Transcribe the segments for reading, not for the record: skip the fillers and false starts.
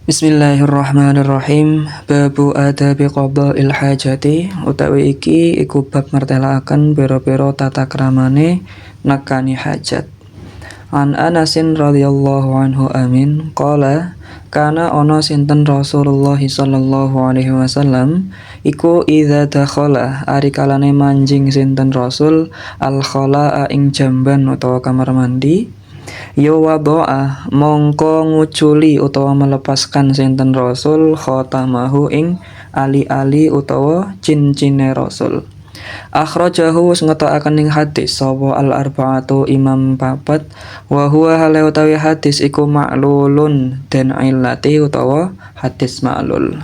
Bismillahirrahmanirrahim. Babu adabi qada'il hajati utawi iki iku bab martelaaken pira-pira tata kramane nekani hajat. An Anasin radhiyallahu anhu amin qala kana ana sinten Rasulullah sallallahu alaihi wasallam iku idza dakhala ari kalane manjing sinten Rasul al khalaa ing jamban utawa kamar mandi. Yo wadoa mongko nguculi utawa melepaskan sinten Rasul khotamahu ing ali-ali utawa cincine Rasul. Akhrajahu wis ngetokake ing hadis sapa al arba'atu imam papat wa huwa hale utawi hadis iku ma'lulun dan illati utawa hadis ma'lul.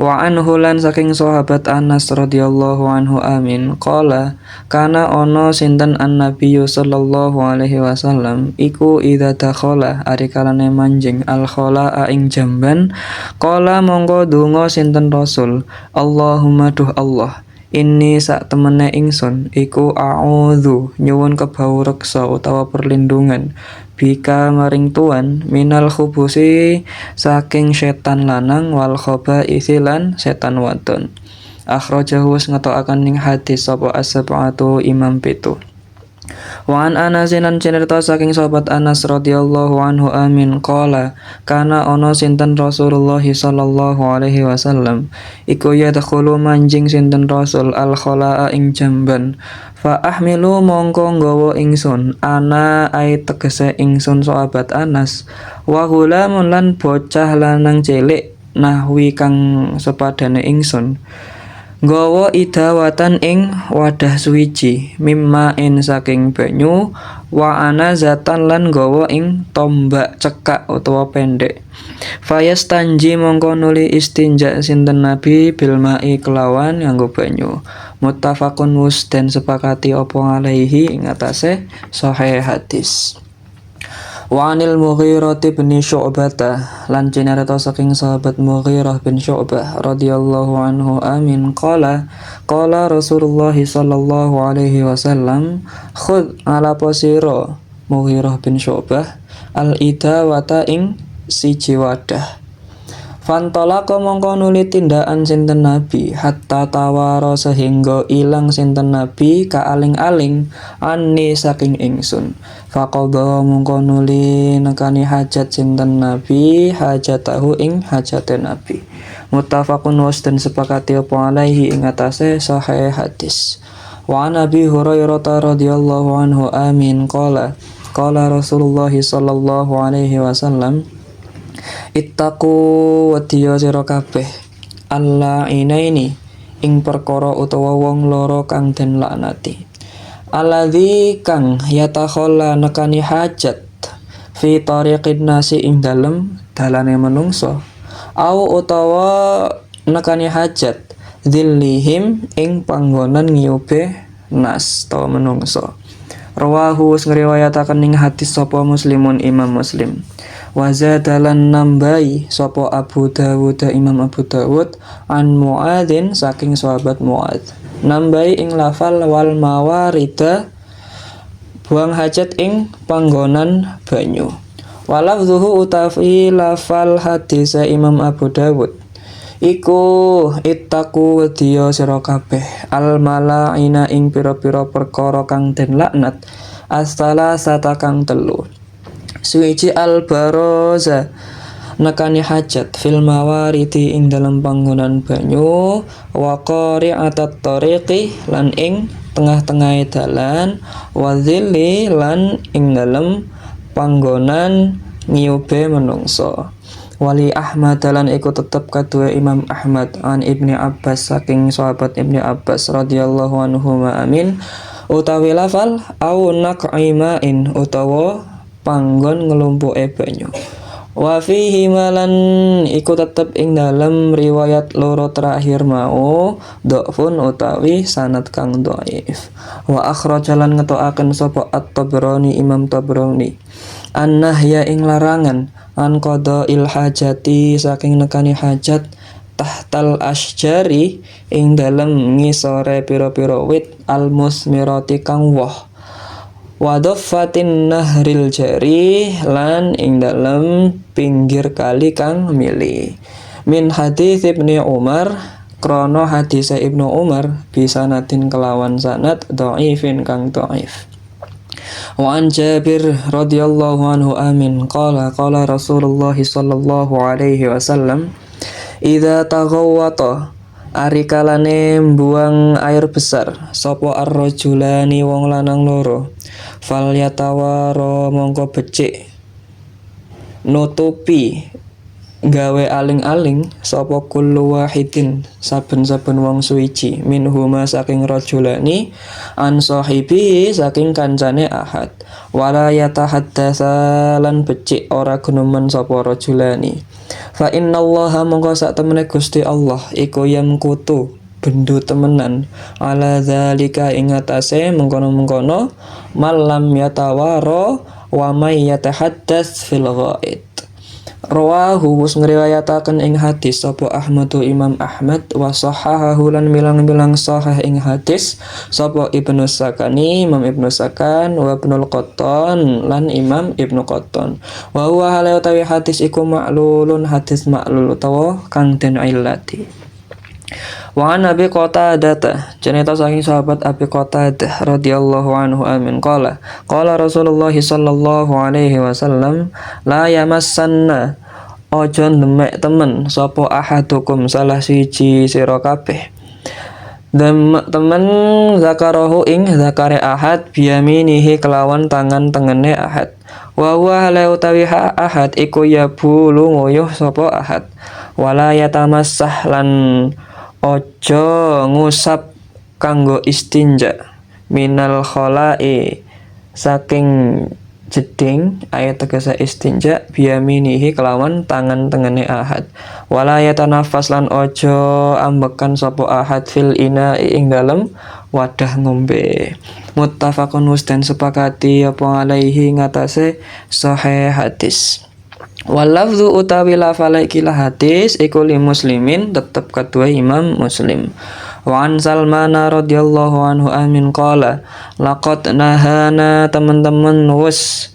Wa anhu lan saking sahabat Anas radhiyallahu anhu amin qala kana ono sinten an-nabiyyu sallallahu alaihi wasallam iku idza dakhala ari kalane manjing al khala ing jamban qala mongko donga sinten Rasul Allahumma duh Allah inni sak temene ingsun iku a'udzu nyuwun kebawreksa utawa perlindungan bika maring tuan minal khubusi saking setan lanang wal khaba'itsi lan setan wadon. Akhrajahu ngetokaken ning hadis sapa as-sab'atu imam pitu. Wa an Anasin cerita saking sahabat Anas radhiyallahu anhu amin qala kana ana sinten Rasulullah sallallahu alaihi wasallam iku yadkhulu manjing sinten Rasul al khalaa ing jamban fa ahmilu mongko nggawa ingsun ana ai tegese ingsun sahabat Anas wa gulamun lan bocah lanang cilik nahwi kang sepadane ingsun nggawa idawatan ing wadah suwiji mimma in saking banyu wa ana zatan lan nggawa ing tombak cekak utawa pendek fayastanji mongko nuli istinja sinten Nabi bil ma'i kelawan nganggo banyu muttafaqun mus den sepakati apa alaihi ing atase sahih hadis. Wa anil Mughirah bin Syu'bah lan cinarita saking sahabat Mughirah bin Syu'bah radhiyallahu anhu amin qala Rasulullah sallallahu alaihi wasallam khudh ala posiro Mughirah bin Syu'bah al idawata ing siji wadah fantolaka mongko nuli tindakan sinten Nabi hatta tawara sehingga ilang sinten Nabi kaaling-aling anni saking ingsun faqadha mongko nuli nekani hajat sinten Nabi hajatahu ing hajate Nabi muttafaqun was dan sepakati apa alaihi ing atase sahih hadis. Wa Nabi Hurairah radhiyallahu anhu amin qala Rasulullah sallallahu alaihi wasallam ittaqu wadiya sira kabeh Allah inaini ing perkara utawa wong loro kang den laknati alladzi kang yatakhalla nekani hajat fi tariqin nasi ing dalem dalane manungsa au utawa nekani hajat dzillihim ing panggonan ngiyube nas ta manungsa rawahu ngriwayataken ing hadis sapa muslimun imam muslim wa zadalan nambai sapa Abu Dawud Imam Abu Dawud an Muadzin saking sahabat Muadz nambai ing lafal wal mawarida buang hajat ing panggonan banyu walafzuhu utafi lafal hadis Imam Abu Dawud iku ittaqu wadiya sira kabeh al malaina ing pira-pira perkara kang den laknat astala sata kang telu suwiji al baroza nekani hajat fil mawaridi ing dalam panggonan banyu wa qari'atat tariqi lan ing tengah-tengahe dalan wa dhilli lan ing dalem panggonan ngiyube menungso wali Ahmad lan iku tetep kadue Imam Ahmad an Ibni Abbas saking sahabat Ibni Abbas radhiyallahu anhu amin utawi lafal au naq'imain utawa panggon ngelumpuke banyu wa fihi malan iku tetep ing dalem riwayat loro terakhir mau dhafun utawi sanad kang dhaif wa akhrajalan ngetokaken sapa at-Tabrani Imam Tabrani an-nahya ing larangan an qada'il hajati saking nekani hajat tahtal asjari ing dalem ngisore pira-pira wit al musmirati kang woh wa dhaffatin nahril jari lan ing dalem pinggir kali kang mili. Min hadits Ibnu Umar krana hadis Ibnu Umar bisa natin kelawan sanad dhaifin kang dhaif. Wa an Jabir radhiyallahu anhu amin qala Rasulullah sallallahu alaihi wasallam idza taghawwata ari kalane buang air besar sapa ar-rajulani wong lanang loro fal yatawara mongko becik nutupi gawe aling-aling sapa kullu wahidin saben-saben wong suwiji minhuma saking rajulani an sahibi saking kancane ahad wala yatahaddatsa lan becik ora gunemen sapa rajulani fa innallaha mongko sak temene Gusti Allah iku yamkutu bendu temenan ala zalika ing atase mengkono-mengkono malam yatawara wa may yatahaddats fil ghaid. Rawahu wis ngriwayataken ing hadis sapa Ahmadu Imam Ahmad wa sahahahu lan milang-milang sahih ing hadis sapa Ibnu Sakani Imam Ibnu Sakan wa Ibnul Qattan lan Imam Ibnu Qattan wa huwa hale utawi hadis iku ma'lulun hadis ma'lul utawa kang den illati. Wa an Abi Qatadah cerita saking sahabat Abi Qatadah radhiyallahu anhu amin qala Rasulullah sallallahu alaihi wasallam la yamassanna ojo demek temen sapa ahadukum salah siji sira kabeh demek temen zakarahu ing zakare ahad biyaminihi kelawan tangan tengene ahad wa huwa la utawi ahad iku yabulu nguyuh sapa ahad wala yatamassah lan ojo ngusap kanggo istinja minal khola'i saking jeding ayat tegese istinja biyaminihi kelawan tangan tengene ahad wala yatanafas lan ojo ambekan sapa ahad fil ina ing dalem wadah ngombe muttafaqun dan sepakati apa alaihi ngatasé sahih hadis. Walafzu utawi lafal ikilah hadis iku li muslimin tetep kedua Imam Muslim. Wa an Salman radhiyallahu anhu amin qala laqad nahana teman-teman wis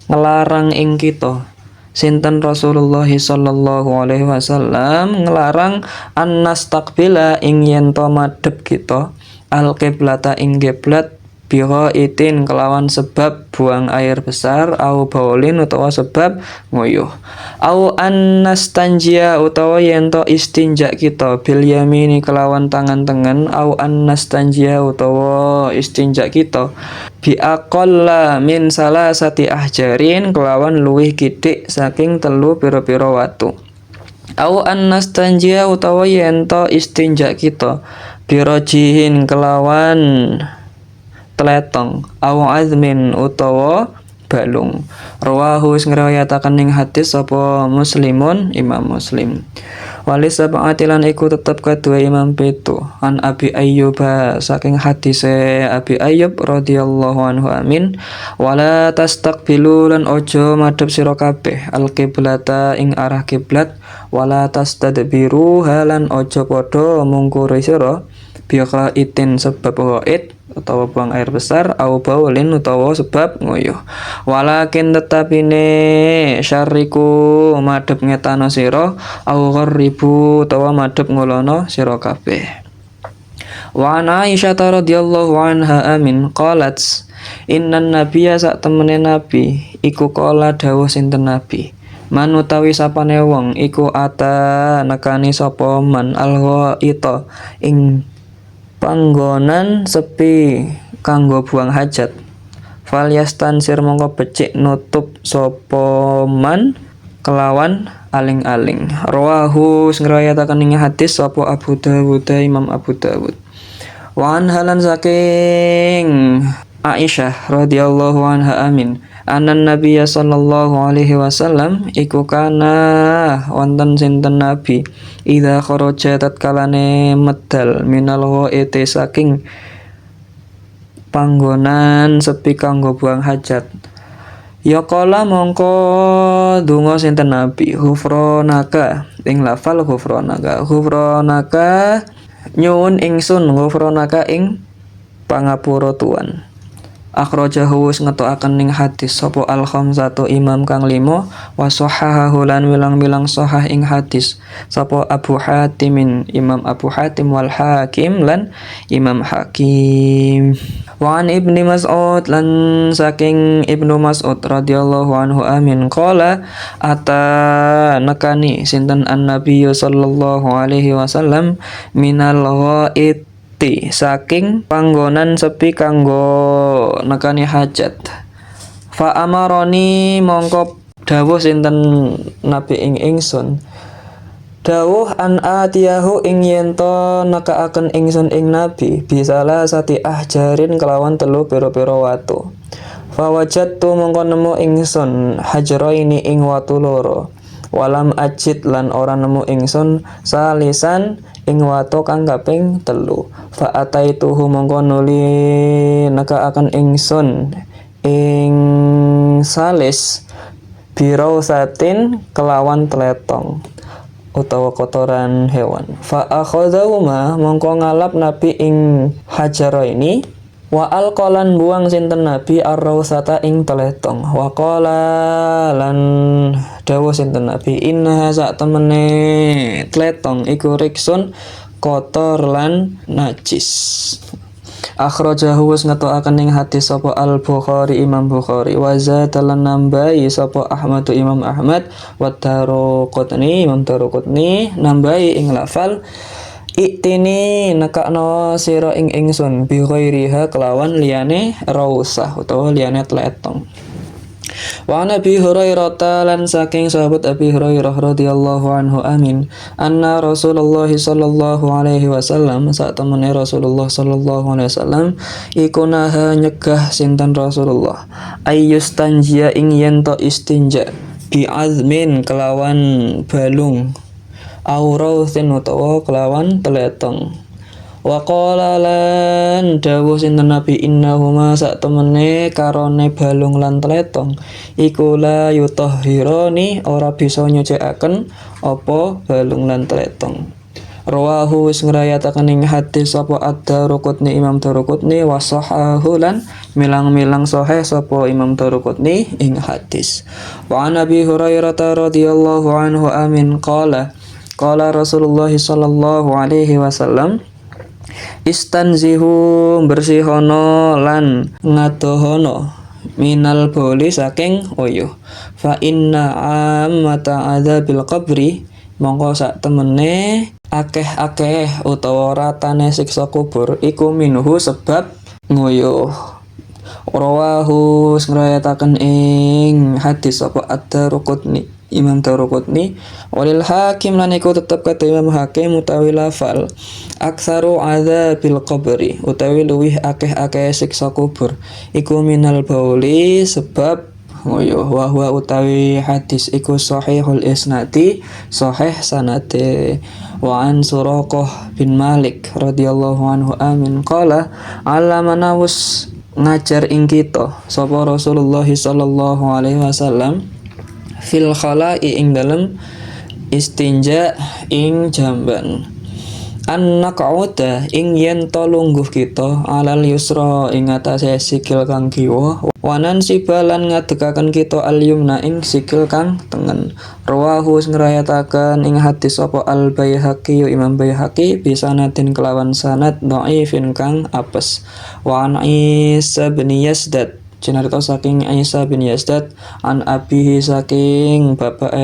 ngelarang ing kita sinten Rasulullah sallallahu alaihi wasallam ngelarang an nastaqbila ing yen to madhep kita al qiblata ing kiblat biha itin kelawan sebab buang air besar au baulin utawa sebab nguyuh au annastanjia utawa yento istinja kita bil yamini kelawan tangan tengen au annastanjia utawa istinja kita bi aqalla min salasati ahjarin kelawan luwih kitik saking telu pira-pira watu au annastanjia utawa yento istinja kita birojihin kelawan tletong au azmin utawa balung. Rawahu ngriwayataken ing hadis sapa Muslimun Imam Muslim. Walis sab'atilan iku tetep kedua Imam Pitu an Abi Ayyub saking hadise Abi Ayyub radhiyallahu anhu amin wala tastaqbilu lan ojo madhep sira kabeh al qiblata ing arah kiblat wala tastadbiru halan ojo padha mungkuri sira biqa itin sebab ghaid utawa buang air besar au baulin utawa sebab nguyuh walakin tetapine syariku madhep ngetana sira au gharibu utawa madhep ngolono sira kabeh. Wa ana Aisyah radhiyallahu anha amin qalat innan nabiyya sak temene nabi iku kala dawuh sinten nabi man utawi sapane wong iku ata nekani sapa man alghaita ing panggonan sepi kanggo buang hajat falyastansir mongko becik nutup sapa man kelawan aling-aling. Rawahu ngriwayataken ing hadis sapa Abu Dawud Imam Abu Dawud. Wa an halan saking Aisyah radhiyallahu anha amin anan nabiyya sallallahu alaihi wasallam iku kana wonten sinten nabi idza kharaja tatkalane medal minal ghaiti saking panggonan sepi kanggo buang hajat ya kala mongko donga sinten nabi ghufranaka ing lafal ghufranaka nyuwun ingsun ghufranaka ing pangapura tuan Akhrajahu wis ngetokaken ning hadis sapa al khamsatu imam kang 5 wa sahahahu lan wilang-wilang sahih ing hadis sapa Abu Hatim Imam Abu Hatim wal Hakim lan Imam Hakim. Wa an Ibnu Mas'ud lan saking Ibnu Mas'ud radhiyallahu anhu amin qala ata nakani sinten an-nabiyyu sallallahu alaihi wasallam minal ghaid saking panggonan sepi kanggo nekani hajat. Fa amaroni mongko dawuh sinten nabi ing ingsun dawuh an atiyahu ing yento nekaaken ingsun ing nabi bisalah sati ahjarin kelawan telu pira-pira watu. Fa wajadtu mongko nemu ingsun hajraini ing watu loro. Walam ajid lan ora nemu ingsun salisan ing watu kang kaping 3. Fa ataituhu mongko nuli nekaaken ingsun ing salis birausatin kelawan tletong utawa kotoran hewan. Fa akhadhahuma mongko ngalap nabi ing hajaraini wa alqalan buang sinten nabi ar-rausata ing tletong wa qala lan dawuh sinten nabi inna sak temene tletong iku riksun kotor lan najis. Akhrajahu wis ngetokaken ing hadis sapa Al-Bukhari Imam Bukhari wa zatalan nambahi sapa Ahmad Imam Ahmad wa Daruqutni Imam Daruqutni nambahi ing lafal iktini nekakno sira ing ingsun bi ghairiha kelawan liyane rausah utawa liyane tletong. Wa Nabi Hurairah lan saking sahabat Abi Hurairah radhiyallahu anhu amin anna Rasulullah sallallahu alaihi wasallam sak temene Rasulullah sallallahu alaihi wasallam iku naha nyegah sinten Rasulullah ayyus tanjia ing yen to istinja bi azmin kelawan balung aurausin utawa kelawan teletong. Wa qala lan dawuh sinten nabi innahuma sak temene karone balung lan tletong iku la yutahhirani ora bisa nyucikaken apa balung lan tletong. Rawahu wis ngrayataken ing hadis sapa Ad-Daruqutni Imam Daruqutni wa sahahu lan milang-milang sahih sapa Imam Daruqutni ing hadis. Wa an Abi Hurairah radhiyallahu anhu amin qala Rasulullah sallallahu alaihi wasallam istanzihu bersihono lan ngadohono minal boli saking uyuh fa inna ammata adzabil qabri mongko sak temene akeh-akeh utawa ratane siksa kubur iku minhu sebab nguyuh. Rawahu ngrayataken ing hadis apa Ad-Daruqutni Imam Daruqutni walil Hakim lan iku tetep kata Imam Hakim utawi lafal aksaru adzabil qabri utawi luwih akeh-akeh siksa kubur iku minal bauli sebab nguyuh wa huwa utawi hadis iku sahihul isnadi sahih sanate. Wa an Suraqah bin Malik radhiyallahu anhu amin qala alamana wus ngajar ing kita sapa Rasulullah sallallahu alaihi wasallam fil khala'i ing dalem istinja ing jamban an naq'uda ing yen to lungguh kita alal yusra ing atase sikil kang kiwa wanan sibalan ngadekaken kita al yumna ing sikil kang tengen. Rawahu ngrayataken ing hadis sapa Al Baihaqi Imam Baihaqi bisanatin kelawan sanad dhaifin kang apes. Wa an Isa bin Yazdad cinarita saking Isa bin Yazdad an abihi saking bapak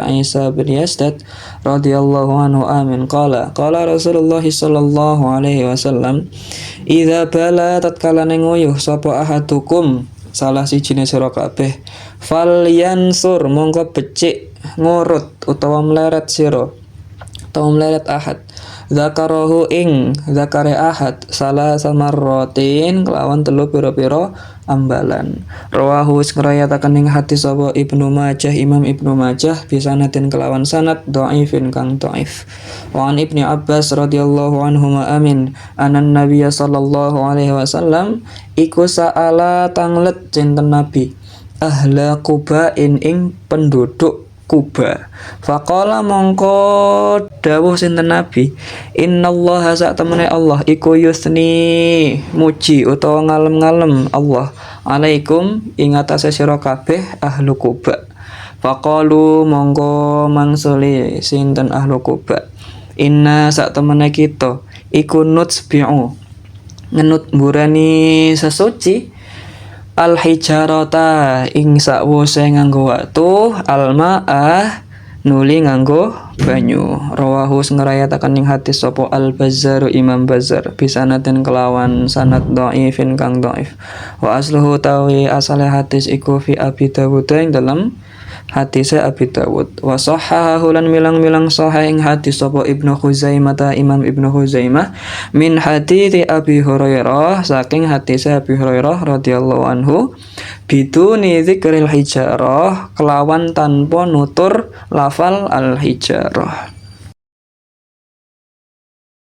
Isa bin Yazdad radhiyallahu anhu amin qala Rasulullah sallallahu alaihi wasallam idza bala tatkala nguyuh sapa ahadukum salah sijine sira kabeh falyansur mongko becik ngurut utawa mleret sira utawa mleret ahad zakarahu ing zakare ahad salah samarratin kelawan telu pira-pira ambalan. Rawahu ngrayataken ing hadis sapa Ibnu Majah Imam Ibnu Majah bisanatin kelawan sanad dhaifin kang dhaif. Wa an Ibnu Abbas radhiyallahu anhuma amin anan nabiyya sallallahu alaihi wasallam iku sa'ala tanglet cinten nabi ahla Quba ing penduduk Quba. Faqala mongko dawuh sinten Nabi, innallaha sak temene Allah iku yusni muji utawa ngalem-ngalem Allah alaikum ing atase sira kabeh ahlu Quba. Faqalu mongko mangsuli sinten ahlu Quba, inna sak temene kita iku nutsbi'u ngenut mburani sesuci al hijarata ing sakwuse nganggo watu al ma'ah nuli nganggo banyu. Rawahu ngrayataken ing hadis sapa al Bazzar Imam Bazzar bisanaten kelawan sanad dhaifin kang dhaif. Wa asluhu tawi asale hadis iku fi Abi Dawud ing dalam hadis Abi Dawud. Wa sahahahu lan milang-milang sahih ing hadis sapa Ibnu Khuzaimah ta Imam Ibnu Khuzaimah min hadits Abi Hurairah saking hadis Abi Hurairah radhiyallahu anhu biduni dzikril hijarah kelawan tanpa nutur lafal al hijarah.